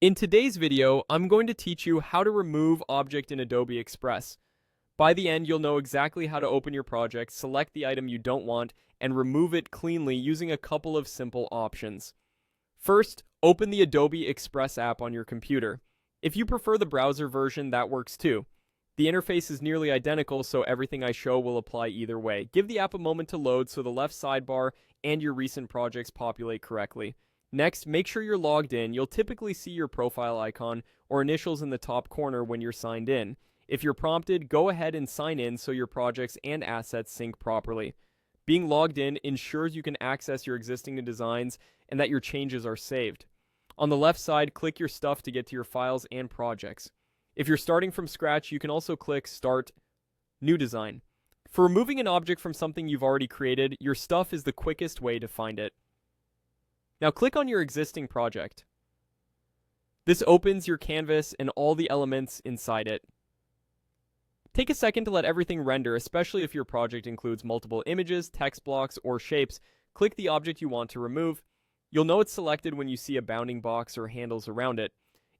In today's video, I'm going to teach you how to remove object in Adobe Express. By the end, you'll know exactly how to open your project, select the item you don't want, and remove it cleanly using a couple of simple options. First, open the Adobe Express app on your computer. If you prefer the browser version, that works too. The interface is nearly identical, so everything I show will apply either way. Give the app a moment to load so the left sidebar and your recent projects populate correctly. Next, make sure you're logged in. You'll typically see your profile icon or initials in the top corner when you're signed in. If you're prompted, go ahead and sign in so your projects and assets sync properly. Being logged in ensures you can access your existing designs and that your changes are saved. On the left side, click your stuff to get to your files and projects. If you're starting from scratch, you can also click Start New Design. For removing an object from something you've already created, your stuff is the quickest way to find it. Now click on your existing project. This opens your canvas and all the elements inside it. Take a second to let everything render, especially if your project includes multiple images, text blocks, or shapes. Click the object you want to remove. You'll know it's selected when you see a bounding box or handles around it.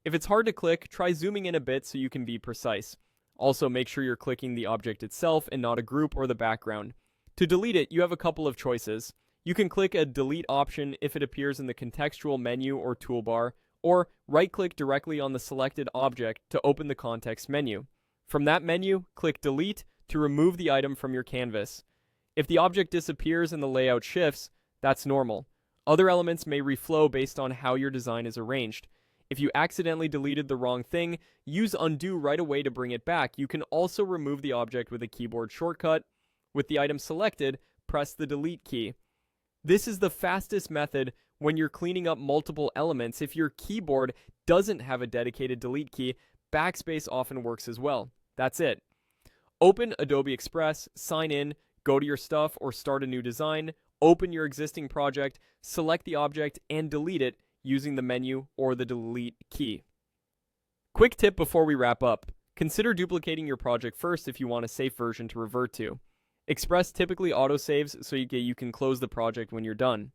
If it's hard to click, try zooming in a bit so you can be precise. Also, make sure you're clicking the object itself and not a group or the background. To delete it, you have a couple of choices. You can click a delete option if it appears in the contextual menu or toolbar, or right-click directly on the selected object to open the context menu. From that menu, click delete to remove the item from your canvas. If the object disappears and the layout shifts, that's normal. Other elements may reflow based on how your design is arranged. If you accidentally deleted the wrong thing, use undo right away to bring it back. You can also remove the object with a keyboard shortcut. With the item selected, press the delete key. This is the fastest method when you're cleaning up multiple elements. If your keyboard doesn't have a dedicated delete key, backspace often works as well. That's it. Open Adobe Express, sign in, go to your stuff or start a new design, open your existing project, select the object, and delete it using the menu or the delete key. Quick tip before we wrap up. Consider duplicating your project first if you want a safe version to revert to. Express typically autosaves so you can close the project when you're done.